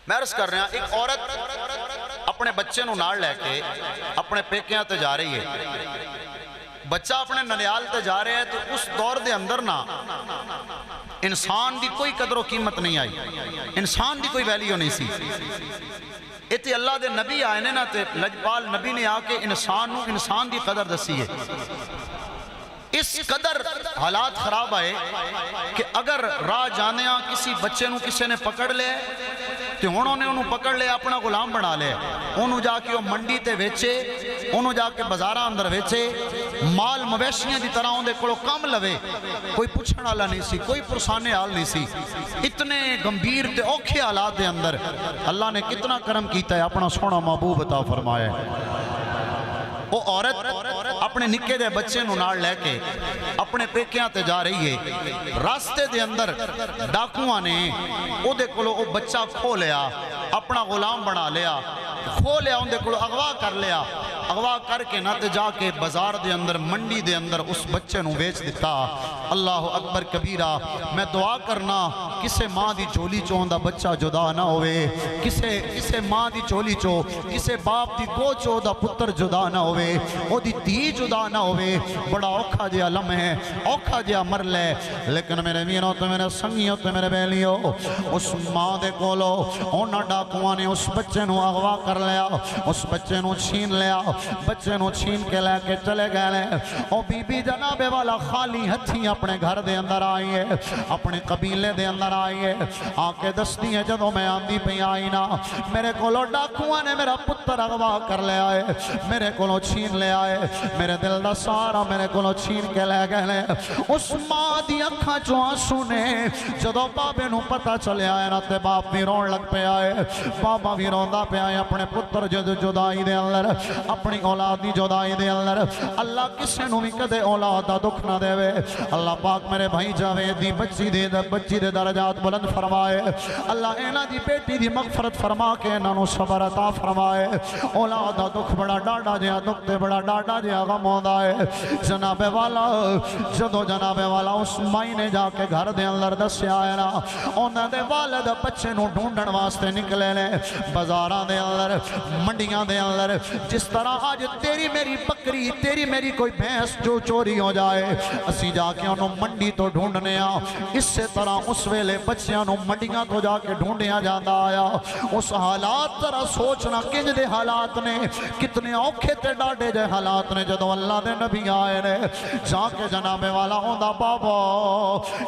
میں عرض کر رہا ایک عورت اپنے بچے نو نال لے کے اپنے پیکیاں تے جا رہی ہے، بچہ اپنے ننیال تے جا رہے ہیں، تو اس دور دے اندر نا انسان دی کوئی قدر و قیمت نہیں آئی، انسان دی کوئی ویلیو نہیں سی۔ ایتے اللہ دے نبی آئے نے نا تے لجپال نبی نے آ کے انسان نو انسان دی قدر دسی ہے۔ اس قدر حالات خراب آئے کہ اگر راہ جانیاں کسی بچے نو کسے نے پکڑ لے تو انہوں نے انہوں پکڑ لے اپنا غلام بنا لے، انہوں جا کے وہ منڈی تے ویچے، انہوں جا کے بازارہ اندر ویچے، مال مویشیاں دی طرح ان دے کڑو کام لوے، کوئی پوچھن والا نہیں سی، کوئی پرسانے حال نہیں سی۔ اتنے گمبھیر تے اوکھے حالات دے اندر اللہ نے کتنا کرم کیتا ہے، اپنا سونا محبوب عطا فرمایا ہے۔ وہ عورت اپنے نکے دے بچے نو نال لے کے اپنے پیکیاں تے جا رہی ہے، راستے دے اندر ڈاکوਆਂ نے او دے کولو او بچہ کھو لیا، اپنا غلام بنا لیا، کھو لیا، ان دے کولو اغوا کر لیا، اغوا کر کے نہ تے جا کے بازار دے اندر منڈی دے اندر اس بچے نو بیچ دیتا۔ اللہ اکبر کبیرہ۔ میں دعا کرنا کسے ماں دی جھولی چوں دا بچہ جدا نہ ہوئے، کسے ماں دی جھولی چوں کسے باپ دی گو چوں دا پتر جدا نہ ہوئے، او دی دھی جدا نہ ہوئے۔ بڑا اوکھا جیا لمحے، اوکھا جیا مرلے، لیکن میرے ویروں تے میرے سنگیوں تے میرے بیلیوں، اس ماں دے کولو اونا ڈاکوਆਂ نے اس بچے نو اغوا کر لیا، اس بچے نو چھین لیا، بچے نو چھین کے لے کے چلے گئے۔ او بی بی جناب والا خالی ہتھی اپنے گھر دے اندر آئی ہے، اپنے قبیلے دے اندر آئی ہے، آکے دستی ہے جدوں میں آندی پہ آئی نا، میرے کولو ڈاکوਆਂ نے میرا پتر اغوا کر لے آئے، میرے کولو چھین لے آئے، میرے دل دا سارا میرے کولو چھین کے لے گئے۔ اس ماں دی اکھاں چوں آنسو نے جدوں بابے نو پتہ چلے آئے نا تے باپ بھی رون لگ پہ آئے، بابا بھی روندا پہ آئے اپنے پتر جدائی دے اندر، اپنی اولاد دی جدائی دے اندر۔ اللہ کسے نو بھی کدے اولاد دا دکھ نہ دے وے۔ اللہ پاک میرے بھائی جاوید دی بچی دے درجات بلند فرمائے، اللہ اینا دی بیٹی دی مغفرت فرما کے انہاں نو صبر عطا فرمائے۔ اولاد دا دکھ بڑا ڈاڈا جہا دکھ تے بڑا ڈاڈا جہا غم ہوندا ہے۔ جناب والا جدو جناب والا اس مائی نے جا کے گھر دے اندر دسیا ہے نا، انہاں دے والد بچے نو ڈھونڈن واسطے نکلے نے بازاراں دے اندر، منڈیاں دے اندر۔ جس طرح آج تیری میری بکری، تیری میری کوئی بھینس جو چوری ہو جائے اسی جا کے انہوں منڈی تو ڈھونڈنے آ، اس سے طرح اس ویلے بچیاں نو منڈیاں تو جا کے ڈھونڈیاں جاندہ آیا۔ اس حالات ذرا سوچنا کنج دے حالات نے، کتنے اوکھے تے ڈاڈے جے حالات نے جدو اللہ دے نبی آئے نے جا کے جناب والا ہوندہ بابا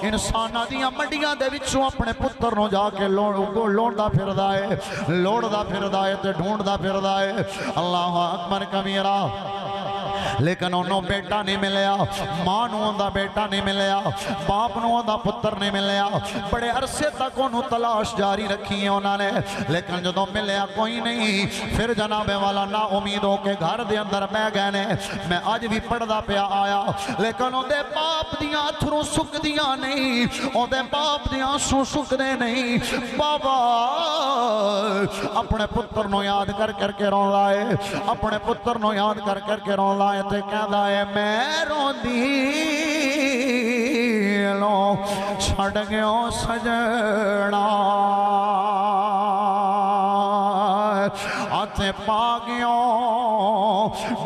انسانہ دیا منڈیاں دے وچوں اپنے پتر نو جا کے لوڑدہ پھر دائے تے ڈھونڈدہ پھر دائے۔ اللہ اکبر کبیرہ۔ لیکن انہوں بیٹا نہیں ملیا، ماں نو ہوندہ بیٹا نہیں ملیا، باپ نو ہوندہ پتر نہیں ملیا۔ بڑے عرصے تک انہوں تلاش جاری رکھی ہیں انہوں نے، لیکن جدوں ملیا کوئی نہیں۔ پھر جناب والا نا امید ہو کے گھر دے اندر بہ گئے نے۔ میں آج بھی پڑھدا پیا آیا، لیکن ان دے باپ دیاں اتھروں سک دیاں نہیں، ان دے باپ دیاں آنسو سک دے نہیں۔ بابا اپنے پتر نو یاد کر کر کے رون لائے، اپنے پتر نو یاد کر کر کے رون لائے تے کہندا ہے میں روندی لو چھڑ گیو سجنا آتے پا گیو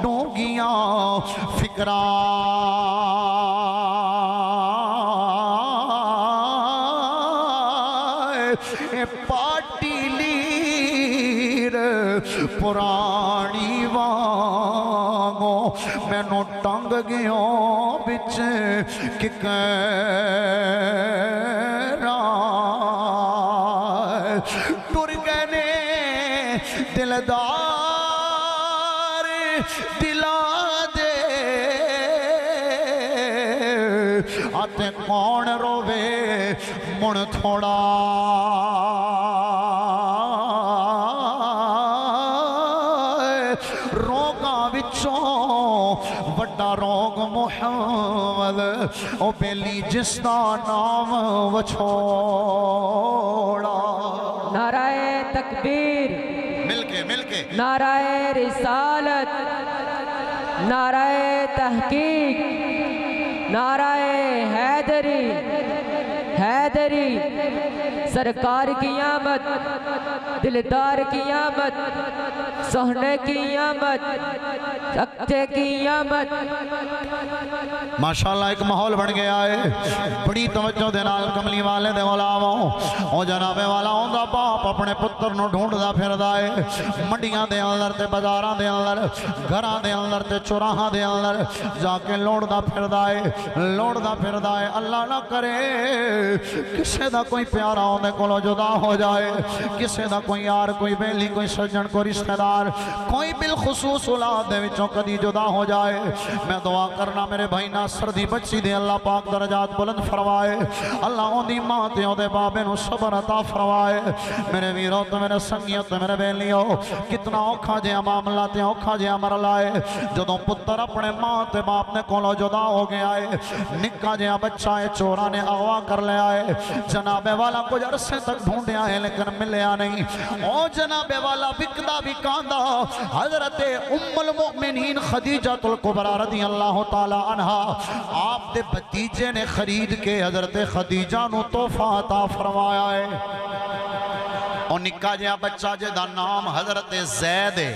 ڈونگیاں فکرہ پاٹی لیر پرانی وانگو میں نو ٹنگ گیوں بچ ککرہ ٹر گنے دلدار دلا دے آتے کون روے من تھوڑا روگاں وچوں وڈا روگ محمد او بیلی جس دا نام وچھوڑا۔ نعرہ تکبیر، مل کے نعرہ رسالت، نعرہ تحقیق، نعرہ حیدری، سرکار کی آمد، دلدار کی آمد، سہنے کی آمد، چکچے کی آمد۔ ماشاءاللہ ایک ماحول بن گیا ہے، بڑی توجہ دے نال کملی والے دے غلاموں او جناب والا ہوندا باپ اپنے پتر نو ڈھونڈدا پھردا ہے، منڈیاں دے اندر تے بازاراں دے اندر، گھراں دے اندر تے چوراہاں دے اندر جا کے لوڑدا پھردا ہے۔ اللہ نہ کرے کسے دا کوئی پیارا ہوندے کولوں جدا ہو جائے، کسے دا کوئی یار، کوئی بیلی، کوئی سجن، کوئی رشتہ دار، کوئی بالخصوص اولاد دے وچوں کدی جدا ہو جائے۔ میں دعا کرنا میرے بھائی ناصر دی بچی دے اللہ پاک درجات بلند فرمائے، اللہ اون دی ماں تے اون دے بابے نو صبر عطا فرمائے۔ میرے ویرو تے میرے سنگیوں تے میرے بیلیوں، کتنا اوکھا جہا معاملہ تے اوکھا جہا مرحلہ ہے جدوں پتر اپنے ماں تے باپ نے کولوں جدا ہو گیا ہے، نکا جہا بچہ ہے چوراں نے اغوا کر لیا ہے، جناب والا کچھ عرصے تک ڈھونڈیا ہے لیکن ملیا نہیں۔ او جناب والا وکدا وکاندا حضرت ام المؤمنین خدیجہ الکبریٰ رضی اللہ تعالی عنہا آپ دے بھتیجے نے خرید کے حضرت خدیجہ نو تحفہ عطا فرمایا ہے۔ اور نکا جہا بچہ جدا نام حضرت زید ہے،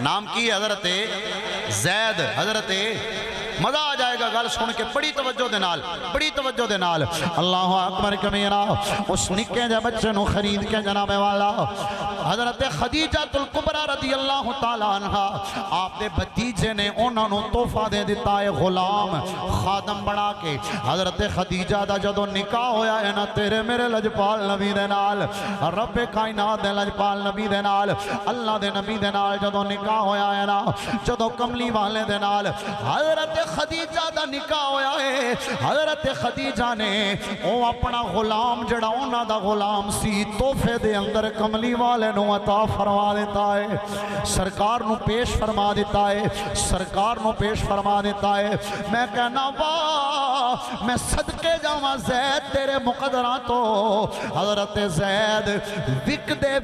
نام کی حضرت زید، حضرت مزہ آ جائے گا گل سن کے، بڑی توجہ دے نال اللہ اکبر کبیرہ۔ اس نکے جے بچے نو خرید کے جناب والا حضرت خدیجہ الکبریٰ رضی اللہ تعالیٰ عنہ آپ دے بھتیجے نے انہوں نے تحفہ دے دیتا ہے، غلام خادم بنا کے۔ حضرت خدیجہ دا جدو نکاح ہویا ہے نا تیرے میرے لجپال نبی دے نال، رب کائنات دے لجپال نبی دے نال، اللہ دے نبی دے نال جدو نکاح ہویا ہے نا، جدو کملی والے دے نال حضرت خدیجہ دا نکاح ہویا ہے، حضرت خدیجہ نے او اپنا غلام جڑا اونا دا غلام سی تحفے دے اندر کملی والے نو عطا فرما دیتا ہے، سرکار نو پیش فرما دیتا ہے، سرکار نو پیش فرما دیتا ہے۔ میں کہنا واہ میں صدقے جاواں زید تیرے مقدرہ تو، حضرت زید وک دے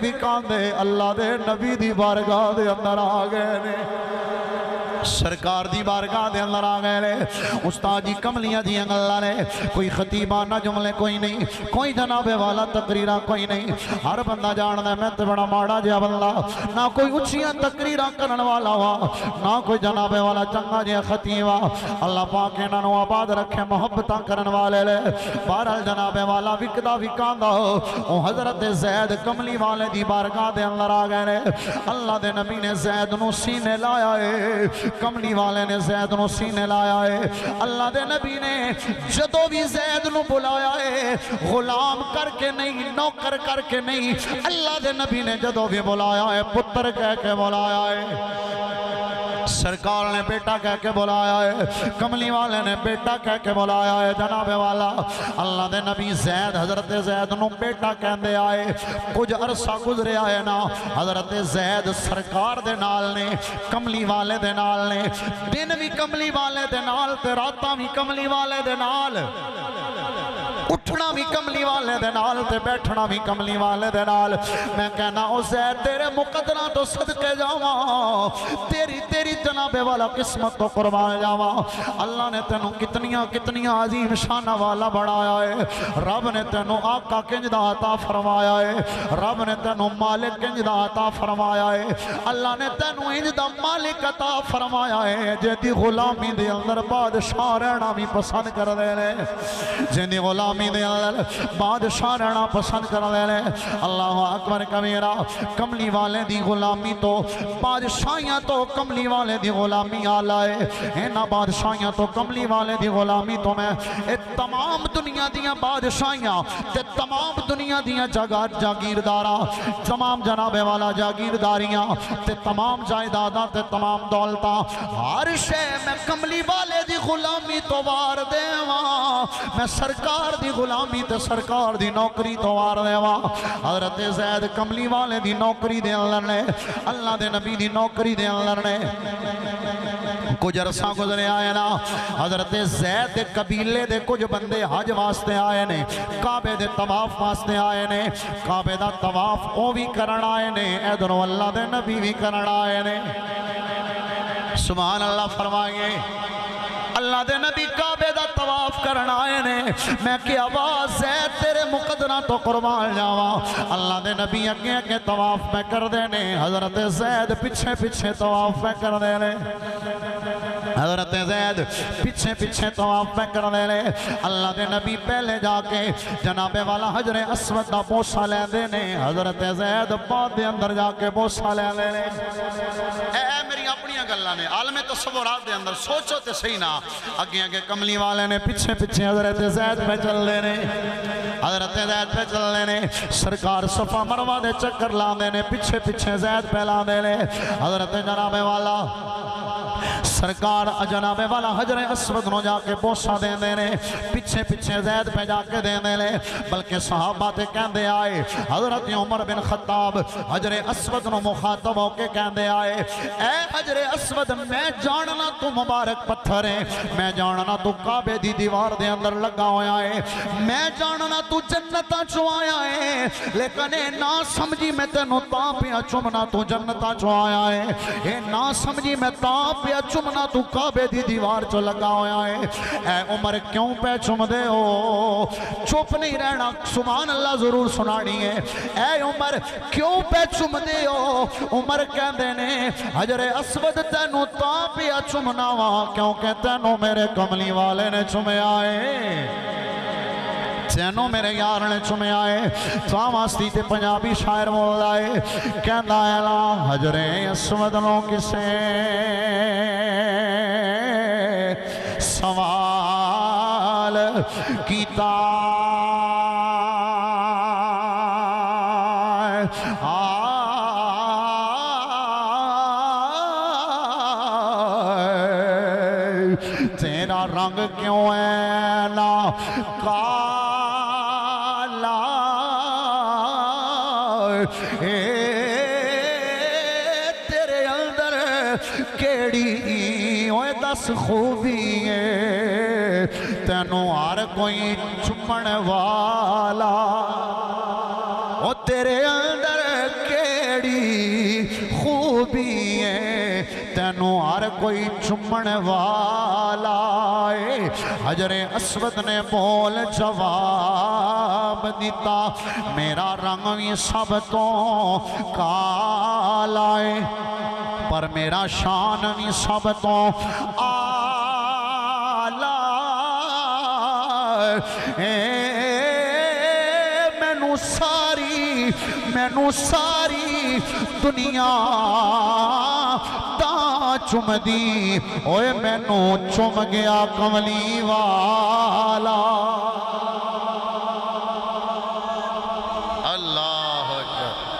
وکاندے اللہ دے نبی دی بارگاہ دے اندر آ گئے نے، سرکار دی بارگاہ دے اندر آ گئے نے۔ استاد جی کملیاں دی اللہ نے کوئی خطیبانہ جملے کوئی نہیں، کوئی جناب والا تقریرہ کوئی نہیں، ہر بندہ جان دے میں تے بڑا ماڑا جہا بندہ، نہ کوئی اچھیاں تقریرہ کرن والا وا، نہ کوئی جناب والا چنگا جہا خطیبہ۔ اللہ پاک انہاں نو آباد رکھے محبتاں کرن والے لے۔ بہرحال جناب والا وکدا وکاندا او حضرت زید کملی والے دی بارگاہ دے اندر آ گئے نے۔ اللہ دے نبی نے زید نو سینے لایا ہے، کملی والے نے زید نو سینے لایا ہے۔ اللہ دے نبی نے جدو بھی زید نو بلایا ہے غلام کر کے نہیں، نوکر کر کے نہیں، اللہ دے نبی نے جدو بھی بلایا ہے پتر کہہ کے بلایا ہے، سرکار نے بیٹا کہہ کے بلایا ہے، کملی والے نے بیٹا کہہ کے بلایا ہے۔ جناب والا اللہ دے نبی زید حضرت زید نو بیٹا کہندے آئے، کچھ عرصہ گزرے آئے نا، حضرت زید سرکار دے نال نے، کملی والے دے نال نے، دن بھی کملی والے دے نال تے راتاں بھی کملی والے دے نال، اٹھنا بھی کملی والے دے نال تے بیٹھنا بھی کملی والے دے نال۔ میں کہنا او زید تیرے مقدرہ تو صدقے جاواں، تیری جناب والا قسمت تو قربان جاواں۔ اللہ نے تینوں کتنیاں عظیم شانہ والا بڑھایا ہے، رب نے تینوں آقا کنج دا عطا فرمایا ہے، رب نے تینوں مالک کنج دا عطا فرمایا ہے، اللہ نے تینوں انج دا مالک عطا فرمایا ہے جیدی غلامی دے اندر بادشاہ رہنا بھی پسند کر دے لے، جیدی غلامی دے اندر بادشاہ رہنا پسند کر دے لے۔ اللہ اکبر کبیرہ، کملی والے دی غلامی تو بادشاہیاں تو کملی والے دی غلامی آلائے، اینا بادشاہیاں تو کملی والے دی غلامی تو میں تمام دنیا دیاں بادشاہیاں تے تمام دنیا دیاں جاگیرداراں، تمام جناب والا جاگیرداریاں تے تمام جائیداداں تے تمام دولتاں، ہر شے میں کملی والے دی غلامی تو وار دیواں، میں سرکار دی غلامی تے سرکار دی نوکری تو وار دیواں۔ حضرت زید کملی والے دی نوکری دے اندر نے، اللہ دے نبی دی نوکری دے اندر نے، کچھ عرصہ گزرے آئے نا، حضرت زید دے قبیلے دے کچھ بندے حج واسطے آئے نے، کعبے دے طواف واسطے آئے نے، کعبے دا طواف او بھی کرن آئے نے، ادھروں اللہ دے نبی بھی کرن آئے نے۔ سبحان اللہ فرمائیے، اللہ دے نبی کعبے دا طواف کرنا آئے نے میں کہ آواز زید تیرے مقدرہ تو قربان جاواں اللہ دے نبی اگے اگے طواف میں کر دینے حضرت زید پیچھے پیچھے طواف میں کر دینے حضرت زید پیچھے پیچھے طواف میں کر دینے اللہ دے نبی پہلے جا کے جناب والا حجر اسود دا بوسہ لے دینے حضرت زید بعد دے اندر جا کے بوسہ لے دینے اے میری اپنی گلاں نے عالم تصورات دے اندر سوچو تے صحیح نہ اگے اگے کملی والے نے پیچھے پیچھے حضرت زید پہ چل دینے حضرت زید پہ چل دینے سرکار صفا مروہ دے چکر لان دینے پیچھے پیچھے زید پہ لان دینے حضرت جناب والا سرکار جناب والا حجر اسود نو جا کے بوسہ دے دینے پیچھے پیچھے زید پہ جا کے دے دینے بلکہ صحابہ تے کہندے آئے حضرت عمر بن خطاب حجر اسود نو مخاطب ہو کے کہندے آئے اے حجر اسود میں جاننا تو مبارک پتھر ہے میں جاننا تو کعبے دی دیوار دے اندر لگا ہویا ہے میں جاننا تو جنتا چو آیا ہے لیکن اے نا سمجھی میں تینو تا پیا چمنا تو جنتا چو آیا ہے اے نا سمجھی میں تا پیا چمنا تو کعبے دی دیوار چو لگا ہویا ہے اے عمر کیوں پہ چم دے ہو چپ نہیں رہنا سبحان اللہ ضرور سنانی ہے اے عمر کیوں پہ چم دے ہو عمر کہہ دینے حجر اسود تینو تا پیا چمنا وہاں کیونکہ تینو میرے کملی والے نے چمے آئے تینو میرے یار نے چمے آئے تو واسطی تے پنجابی شاعر بول آئے کہندا ہے لا حجر اسود نو کسے سوال کیتا تیرا رنگ کیوں ہے نا کالا تیرے اندر کیڑی اوے دس خوبی ہے تینوں ہر کوئی چمن والا او تیرے اندر کیڑی خوبی ہے تینوں ہر کوئی چمن والا ہے حجر اسود نے بول جواب دیتا میرا رنگ بھی سب تو کالا ہے پر میرا شان بھی سب تو آلہ مینو ساری دنیا تا چم دی اوے مینو چم گیا کملی والا اللہ اکبر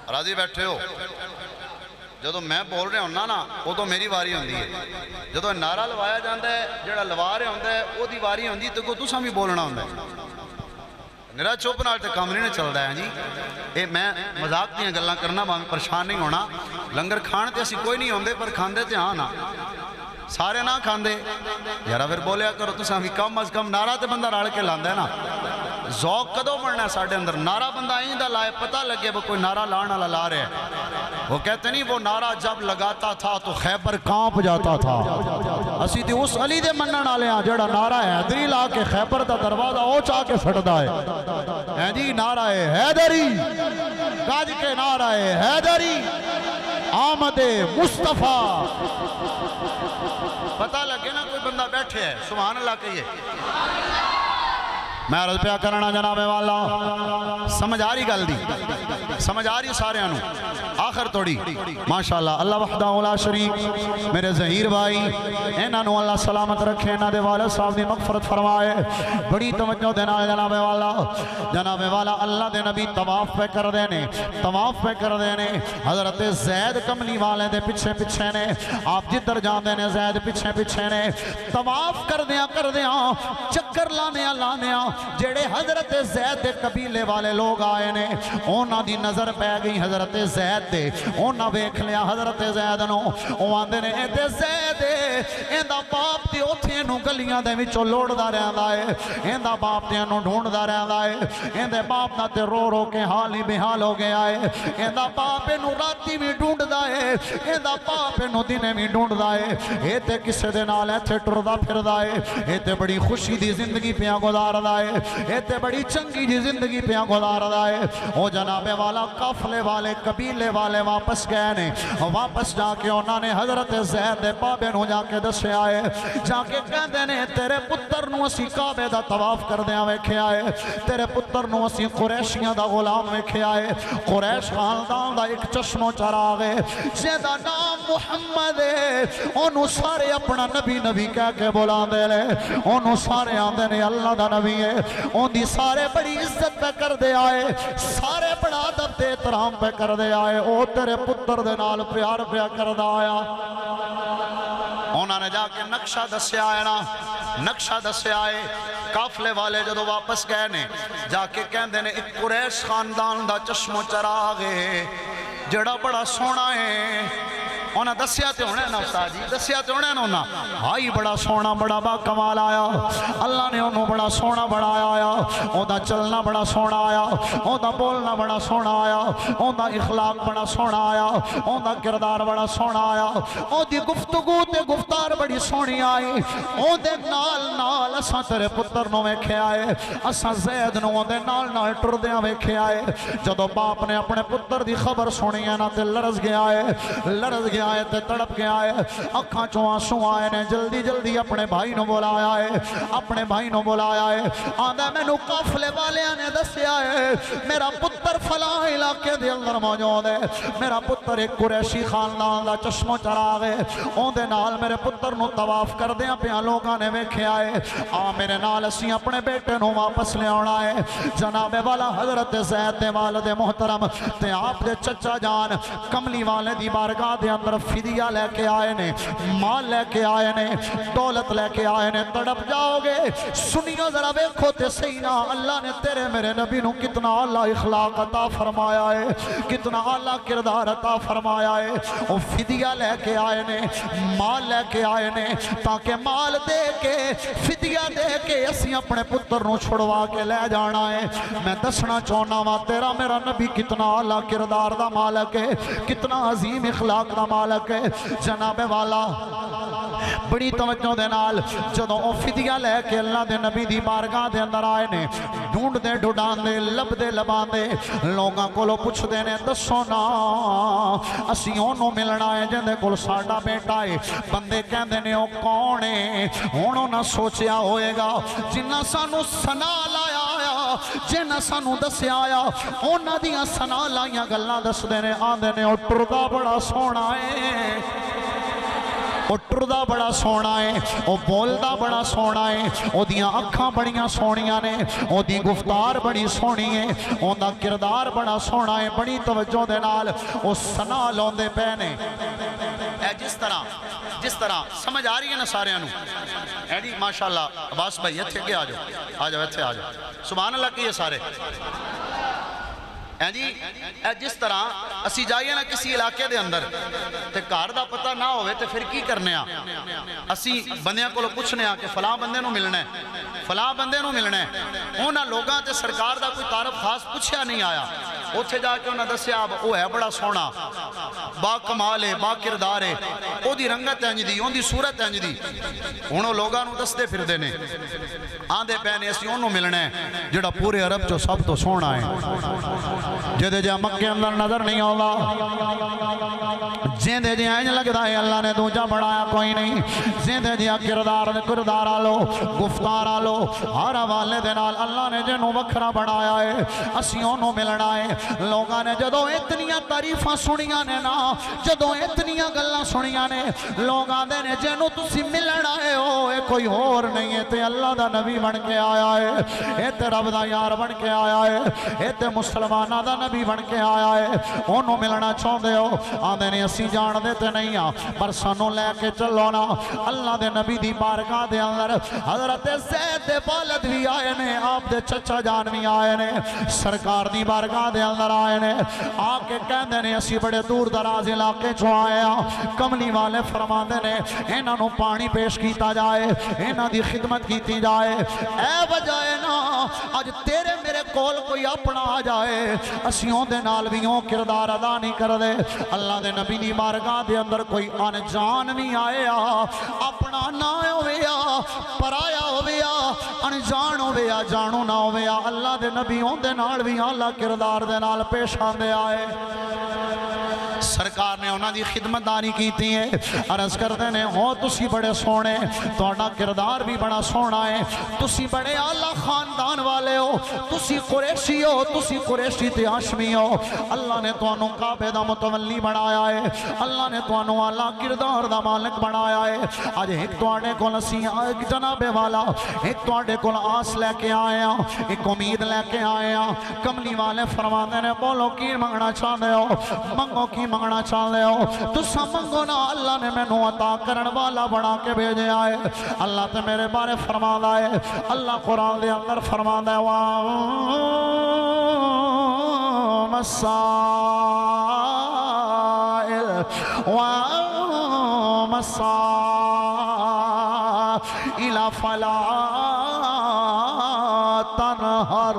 راضی بیٹھے ہو جدو میں بول رہا ہوں نا وہ تو میری واری ہوندی ہے جدو نعرہ لوایا جاندہ ہے جڑا لوا رہا ہوندہ ہے وہ دی واری ہوندی تو کو تساں بھی بولنا ہوندہ ہے میرا چوپ نال تے کام نہیں چل رہا ہے جی اے میں مذاق دیاں گلاں کرنا باں پریشان نہیں ہونا لنگر کھان تے اسی کوئی نہیں ہوندے پر کھاندے تے ہاں نا سارے نہ کھاندے یارا پھر بولیا کرو تساں بھی کم از کم نعرہ تے بندہ رال کے لاندہ ہے نا ذوق کدو بڑھنا ہے ساڑھے اندر نعرہ بندہ آئندہ لائے پتہ لگے وہ کوئی نعرہ لانا لا رہے ہیں وہ کہتے نہیں وہ نعرہ جب لگاتا تھا تو خیبر کانپ جاتا تھا اسی تھی اس علی دے منن آلے ہاں جڑا نعرہ حیدری لا کے خیبر دا دروازہ او چاہ کے سٹدا ہے جی نعرہ حیدری کاج کے نعرہ حیدری آمد مصطفیٰ پتہ لگے نا کوئی بندہ بیٹھے ہے سبحان اللہ کہیے میں عرض پیا کرنا جناب والا سمجھ آ رہی گل دی سمجھ آ رہی سارے انو آخر توڑی ماشاءاللہ اللہ وحدہ لا شریک میرے ظہیر بھائی انہوں اللہ سلامت رکھے انہوں دے والد صاحب دی مغفرت فرمائے بڑی توجہ دینا ہے جناب والا اللہ دے نبی طواف پہ کر دینے طواف پہ کر دینے حضرت زید کملی والے دے پچھے پچھے نے آپ جدر جان دینے زید پچھے پچھے نے طواف کر دیا چکر لانے جڑے حضرت زید دے قبیلے والے لوگ آئے نے اونا دی نظر پہ گئی حضرت زید دے اونا ویکھ لیا حضرت زید نو او آندے نے اے تے زید ایندا باپ تے اوتھے نو گلیاں دے وچوں لوڑدا رہندا اے ایندا باپ تے نو ڈھونڈدا رہندا اے ایندے باپ دا تے رو رو کے حال ہی بحال ہو گیا اے ایندا باپ نو راتی وی ڈھونڈدا اے ایندا باپ نو دنے وی ڈھونڈدا اے اے تے کسے دے نال ایتھے ٹردا پھردا اے اے تے بڑی خوشی دی زندگی پیا گزاردا اے اے تے بڑی چنگی جی زندگی پیا گزاردا اے او جناب والا قافلے والے قبیلے والے واپس گئے نے واپس جا کے انہاں نے حضرت زید دے بابے نو جا کے دسیا اے جا کے کہندے نے تیرے پتر نو اسی کعبے دا طواف کردیاں ویکھیا اے تیرے پتر نو اسی قریشیاں دا غلام ویکھیا اے قریش خاندان دا ایک چشم و چراغ اے جیدا نام محمد اے اونوں سارے اپنا نبی نبی کہہ کے بلاندے لے اونوں سارے آندے نے اللہ دا نبی ہے اون دی سارے بڑی عزت پہ کر دے آئے سارے بڑا ادب تے احترام پہ کر دے آئے او تیرے پتر دے نال پیار پیا کر دا آیا انہاں نے جا کے نقشہ دسیا ہے نا نقشہ دسیا ہے قافلے والے جدو واپس گئے نے جا کے کہندے نے ایک قریش خاندان دا چشم و چراغ ہے جڑا بڑا سونا ہے انہاں دسیا تے ہونے نا استاد جی دسیا تے ہونے نا ہائی بڑا سونا بڑا با کمال آیا اللہ نے انہوں بڑا سونا بڑھایا آیا اون دا چلنا بڑا سونا آیا اون دا بولنا بڑا سونا آیا اون دا اخلاق بڑا سونا آیا اون دا کردار بڑا سونا آیا اون دی گفتگو تے گفتار بڑی سونی آئی اون دے نال نال اساں تیرے پتر نو ویکھے آئے اساں زید نو اون دے نال ٹردیاں ویکھے آئے جدو باپ نے اپنے پتر دی خبر سنی ہے نا تے لرز گیا ہے آئے تے تڑپ کے آئے اکھاں چوں آنسو آئے نے جلدی جلدی اپنے بھائی نو بلایا ہے اپنے بھائی نو بلایا ہے آندہ میں نو قافلے والے نے دسیا ہے میرا پتر فلاں علاقے دے اندر موجود ہے میرا پتر ایک قریشی خاندان دا چشم و چراغ ہے اون دے نال میرے پتر نو طواف کر دیاں پیاں لوگاں نے ویکھے آئے میرے نال اسی اپنے بیٹے نو واپس لے آنا ہے جناب والا حضرت زید دے والد محترم تے آپ دے چچا جان کملی والے دی بارگاہ دے اندر فدیہ لے کے آئے نے مال لے کے آئے نے دولت لے کے آئے نے تڑپ جاؤ گے سنیو ذرا بیکھو تے سینا اللہ نے تیرے میرے نبی نو کتنا اللہ اخلاق عطا فرمایا ہے کتنا اللہ کردار عطا فرمایا ہے وہ فدیہ لے کے آئے نے مال لے کے آئے نے تاکہ مال دے کے فدیہ دے کے اسی اپنے پتر نو چھڑوا کے لے جانا ہے میں دسنا چاہنا وا تیرا میرا نبی کتنا اللہ کردار دا مالک ہے کتنا عظیم اخلاق دا مالک ہے جناب والا بڑی توجہ دے نال جدوں او فدیہ لے کے اللہ دے نبی دی بارگاہ دے اندر آئے نے ڈھونڈ دے ڈھونڈان دے لب دے لبان دے لوگاں کولو پوچھ دے نے دسو نا اسی اونوں ملنا ہے جندے کول ساڈا بیٹا ہے بندے کہندے نے او کون ہے ہن نہ سوچیا ہوئے گا جنہ سانو سنا لایا آیا جنہ سانو دسیا آیا انہاں دیاں سنا لائیاں گلاں دس دے نے آندے نے او ٹردا بڑا سونا ہے او ٹردا بڑا سونا ہے او بولدا بڑا سونا ہے او دیاں اکھاں بڑیاں سونیاں نے او دی گفتار بڑی سونی ہے اون دا کردار بڑا سونا ہے بڑی توجہ دے نال او سنا لوندے پے نے اے جس طرح سمجھ آ رہی ہے نا سارے انو اے جی ماشاءاللہ عباس بھائی ایتھے کے آ جاؤ ایتھے آ جاؤ سبحان اللہ کیے سارے جی جس طرح اسی جائیے نا کسی علاقے دے اندر تے گھر دا پتہ نہ ہوئے تے پھر کی کرنے اسی بندیاں کو پوچھنے کہ فلاں بندے نو ملنا ہے فلاں بندے نو ملنا ہے انہاں لوگاں تے سرکار دا کوئی تعارف خاص پوچھیا نہیں آیا اوتھے جا کے انہاں دسیا او ہے بڑا سونا با کمال ہے با کردار ہے او دی رنگت انج دی اون دی صورت انج دی ہن او لوگاں نو دسدے پھردے نے آندے پے نے اسی اونوں ملنا ہے جڑا پورے عرب چوں سب تو سونا ہے جدے جا مکے اندر نظر نہیں آؤگا جیندے جی آئیں لگتا ہے اللہ نے دوجہ بڑھایا کوئی نہیں جیندے جی کردار آلو گفتار آلو ہر حوالے دے نال اللہ نے جنوں وکھرا بڑھایا ہے اسی انہوں ملنا ہے لوگاں نے جدوں اتنیاں تعریفاں سنیاں نے نا جدوں اتنیاں گلاں سنیاں نے لوگ آندے نے جنوں تسی ملن آئے ہو اے کوئی اور نہیں ہے تے اللہ دا نبی بن کے آیا ہے اے تے رب دا یار بن کے آیا ہے اے تے مسلماناں دا نبی بن کے آیا ہے انہوں ملنا چاہندے ہو آندے نے اسی جان دے تے نہیں ہاں پر سانوں لے کے چلو نا اللہ دے نبی دی بارگاہ دے اندر حضرت زید دے والد بھی آئے نے آپ دے چچا جان بھی آئے نے سرکار دی بارگاہ دے اندر آئے نے آ کے کہندے نے اسی بڑے دور دراز علاقے چوں آئے ہاں کملی والے فرماندے نے انہاں نوں پانی پیش کیتا جائے انہاں دی خدمت کیتی جائے اے بجائے نا اج تیرے میرے کول کوئی اپنا آ جائے اسیوں دے نال بھی او کردار ادا نہیں کر دے اللہ دے نبی دی بارگاہ دے اندر کوئی انجان بھی آیا اپنا نہ ہویا پرایا ہویا انجان ہویا جانو نہ ہویا اللہ دے نبیوں دے نال بھی اعلیٰ کردار دے نال پیش آندے آئے سرکار نے انہاں دی خدمت داری کیتی ہے عرض کردے نے ہو تسی بڑے سونے تہاڈا کردار بھی بڑا سونا ہے تسی بڑے اعلیٰ خاندان والے ہو تسی قریشی ہو تسی قریشی تے ہاشمی ہو اللہ نے تانوں کعبے دا متولی بنایا ہے اللہ نے تانوں اعلیٰ کردار دا مالک بنایا ہے اج ایک تواڈے کول اسی ایک جناب والا ایک تواڈے کول آس لے کے آئے ہاں ایک امید لے کے آئے ہاں کملی والے فرماندے نے بولو کی منگنا چاہندے ہو منگو کی منگنا چاہتے ہو تسا منگو نا اللہ نے میں نو عطا کرن والا بنا کے بھیجے آئے اللہ تے میرے بارے فرمادا ہے اللہ قرآن دے اندر فرمادا ہے مسائل فلا تنہر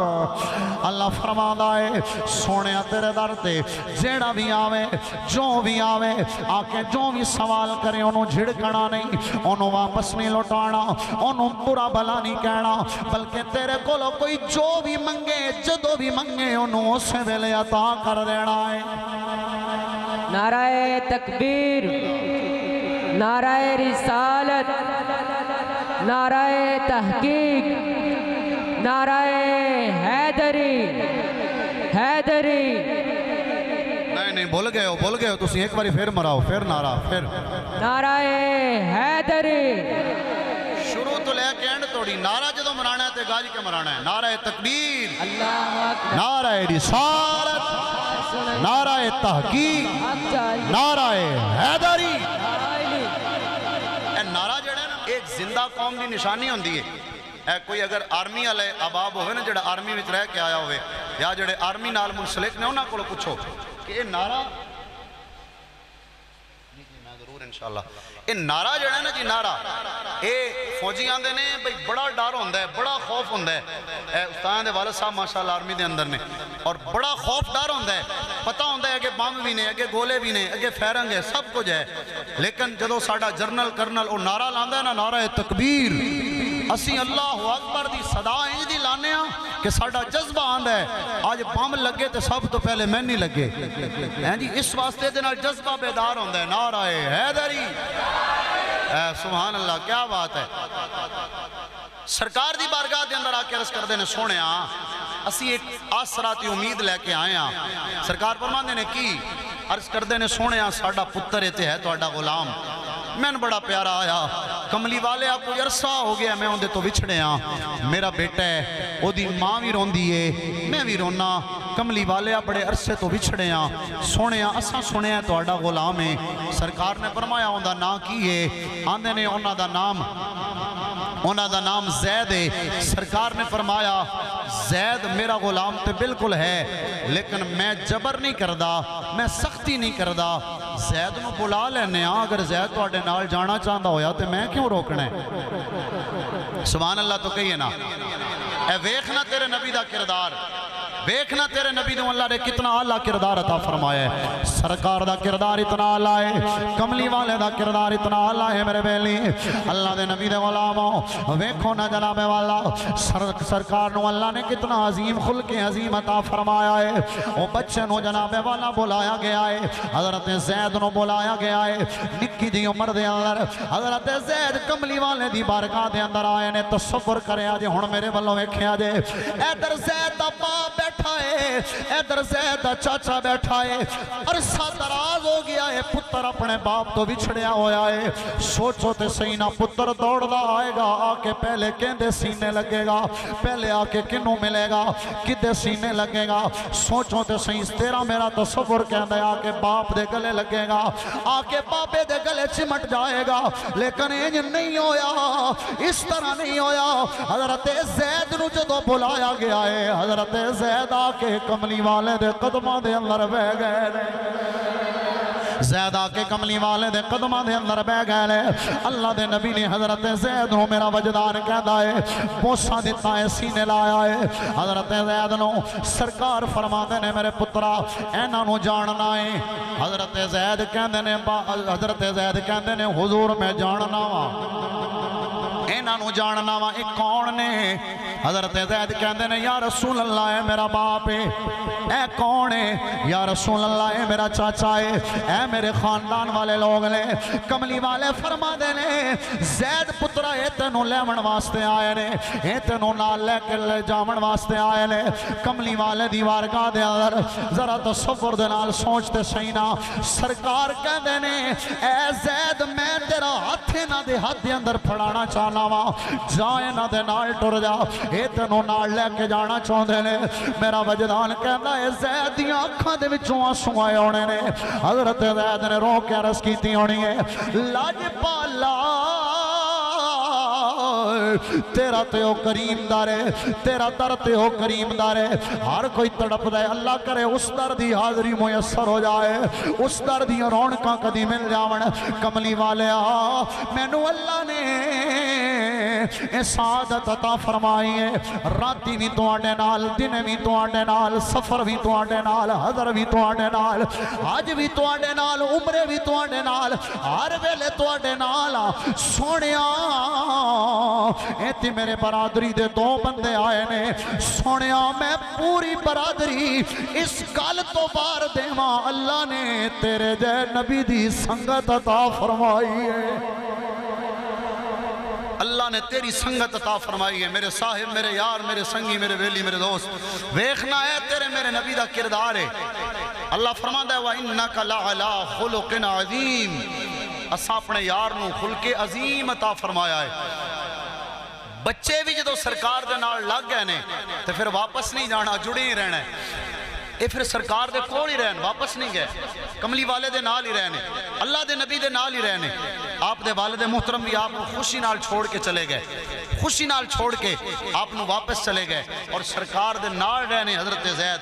اللہ فرمادا ہے سونے تیرے در تے جیڑا بھی آوے جو بھی آوے آکے جو بھی سوال کرے انہوں جھڑکنا نہیں انہوں واپس نہیں لوٹانا انہوں برا بھلا نہیں کہنا بلکہ تیرے کولو کوئی جو بھی منگے جدو بھی منگے انہوں اسے ویلے عطا کر دینا ہے نعرہ تکبیر نعرہ رسالت نعرہ تحقیق نعرہ حیدری حیدری نہیں بھول گئے ہو تسی ایک باری پھر مراؤ پھر نعرہ پھر نعرہ حیدری شروع تو لے کے اینڈ توڑی نعرہ جدو مرانا ہے تے گاج کے مرانا ہے نعرہ تکبیر اللہ اکبر نعرہ رسالت نعرہ تحقیق نعرہ حیدری اے نعرہ جڑا ہے نا ایک زندہ قوم دی نشانی ہوندی ہے اے کوئی اگر آرمی والے اباب ہوئے نا جڑا آرمی وچ رہ کے آیا ہوئے یا جڑے آرمی نال منسلک نے انہاں کولو پوچھو کہ یہ نعرہ میں ضرور انشاءاللہ یہ نعرہ جڑا ہے نا جی نعرہ اے فوجی آندے نے بھئی بڑا ڈر ہوندہ ہے بڑا خوف ہوندہ ہے اے استاد دے والد صاحب ماشاءاللہ آرمی دے اندر نے اور بڑا خوف ڈر ہوندہ ہے پتہ ہوندہ ہے کہ بم بھی نے اگے گولے بھی نے اگے فیرنگ ہے سب کچھ ہے لیکن جدو ساڈا جرنل کرنل وہ نعرہ لاندہ ہے نا نعرہ تکبیر اسی اللہ اکبر دی صدا انج دی لانے ہاں کہ ساڈا جذبہ آندہ ہے آج بم لگے تو سب تو پہلے میں نہیں لگے جی اس واسطے دے نال جذبہ بیدار ہوندہ ہے نعرہ حیدری سبحان اللہ کیا بات ہے سرکار دی بارگاہ دے اندر آکے عرض کر دینے سونے ہاں اسی ایک آسراتی امید لے کے آئے ہاں سرکار فرمان دینے کی عرض کر دینے سونے ہاں ساڈا پتر ایتے ہے تو اڈا غلام میں نے بڑا پیارا آیا کملی والے آپ کو عرصہ ہو گیا میں اندے تو بچھڑے ہاں میرا بیٹا ہے او دی ماں بھی رون دیئے میں بھی رونا کملی والے آپ بڑے عرصے تو بچھڑے ہاں سونے ہاں اساں سونے ہیں تو اڈا غلام ہے سرکار نے فرمایا اندہ نا کیے آندے نے انہاں دا نام زید ہے سرکار نے فرمایا زید میرا غلام تے بالکل ہے لیکن میں جبر نہیں کردہ میں سختی نہیں کردہ زید نو بلا لینے ہاں اگر زید تو اڈے نال جانا چاہندہ ہویا تے میں کیوں روکنا ہے سبحان اللہ تو کہیے نا اے ویکھنا تیرے نبی دا کردار ویکھنا تیرے نبی دوں اللہ نے کتنا اعلیٰ کردار عطا فرمایا ہے سرکار دا کردار اتنا اعلیٰ ہے کملی والے دا کردار اتنا اعلیٰ ہے میرے بیلی اللہ دے نبی دے غلاموں ویکھو نا جناب والا سرکار نو اللہ نے کتنا عظیم خلق عظیم عطا فرمایا ہے وہ بچے نو جناب والا بلایا گیا ہے حضرت زید نو بلایا گیا ہے نکی جی عمر دے اندر حضرت زید کملی والے دی بارگاہ دے اندر آئے نے تصور کرے آجے ہن میرے والوں ویکھے آجے ایدر زید دا باپ بیٹھا ہے, ادھر زید دا چاچا بیٹھا ہے. عرصہ دراز ہو گیا ہے, پتر اپنے باپ تو بچھڑیا ہویا ہے. سوچو تے صحیح نہ, پتر دوڑ دا آئے گا, آ کے پہلے کہندے سینے لگے گا, پہلے آ کے کنوں ملے گا, کدے سینے لگے گا. سوچو تے صحیح, تیرا میرا تصور کہندے آ کے باپ دے گلے لگے گا, آ کے بابے دے گلے چمٹ جائے گا. لیکن انج نہیں ہویا, اس طرح نہیں ہویا. حضرت زید نو جدو بلایا گیا ہے, حضرت زید آ کے کملی والے دے قدماں دے اندر بہ گئے نے. زید آ کے کملی والے دے قدماں دے اندر بہ گئے نے. اللہ دے نبی نے حضرت زید نو میرا وجدان کہدا ہے, بوسا دیتا ہے, سینے لایا ہے. حضرت زید نو سرکار فرماندے نے, میرے پترا اینا نو جاننا ہے. حضرت زید کہندے نے, حضرت زید کہندے نے, حضور میں جاننا وا, اینا نو جاننا وا, ایک کون نے؟ حضرت زید کہندے نے, یا رسول اللہ اے میرا باپ ہے. اے کون ہے؟ یا رسول اللہ اے میرا چاچا ہے, اے میرے خاندان والے لوگ نے. کملی والے فرما دے نے, زید پترا اے تینوں لیون واسطے آئے نے, اے تینوں نال لے کے لے جامن واسطے آئے نے. کملی والے دی وارگاہ دے اندر ذرا تصور دے نال سوچتے صحیح نا. سرکار کہندے نے, اے زید میں تیرا ہاتھ نہ دے ہاتھ دے اندر پھڑانا چاہنا وا, جائے نہ دے نال ٹر جا, اے تینوں نال لے کے جانا چاہندے نے. میرا وجدان کہندا اے زید دیاں اکھاں دے وچوں آنسو آئے ہونے نے. حضرت زید نے رو کے عرض کیتی ہونی ہے, لاجپالا تیرا تے او کریم دارے, تیرا در تے او کریم دارے. ہر کوئی تڑپ دے, اللہ کرے اس در دی حاضری میسر ہو جائے, اس در دی رونقاں کدی مل جاون. کملی والے آ, مینوں اللہ نے اے سعادت عطا فرمائی ہے. راتی بھی تواڈے نال, دن بھی تواڈے نال, سفر بھی تواڈے نال, حضر بھی تواڈے نال, حج بھی تواڈے نال, عمرے بھی تواڈے نال, ہر ویلے تواڈے نال. سونیا اے تے میرے برادری دے دو بندے آئے نے. سونیا میں پوری برادری اس گل تو بار دیواں, اللہ نے تیرے جے نبی دی سنگت عطا فرمائی ہے. اللہ نے تیری سنگت عطا فرمائی ہے. میرے صاحب, میرے یار, میرے سنگی, میرے ویلی, میرے دوست, ویکھنا ہے تیرے میرے نبی دا کردار ہے. اللہ فرماندا ہے, وَإِنَّكَ لَعَلَىٰ خُلُقٍ عَظِيمٍ. اساں اپنے یار نو خلق عظیم عطا فرمایا ہے. بچے بھی جدو سرکار دے نال لگ گئے نے تے پھر واپس نہیں جانا, جڑے ہی رہنا ہے. اے پھر سرکار دے کول ہی رہن, واپس نہیں گئے. کملی والے دے نال ہی رہنے, اللہ دے نبی دے نال ہی رہنے. آپ دے والد محترم بھی آپ کو خوشی نال چھوڑ کے چلے گئے, خوشی نال چھوڑ کے آپ نو واپس چلے گئے, اور سرکار دے نال رہنے حضرت زید.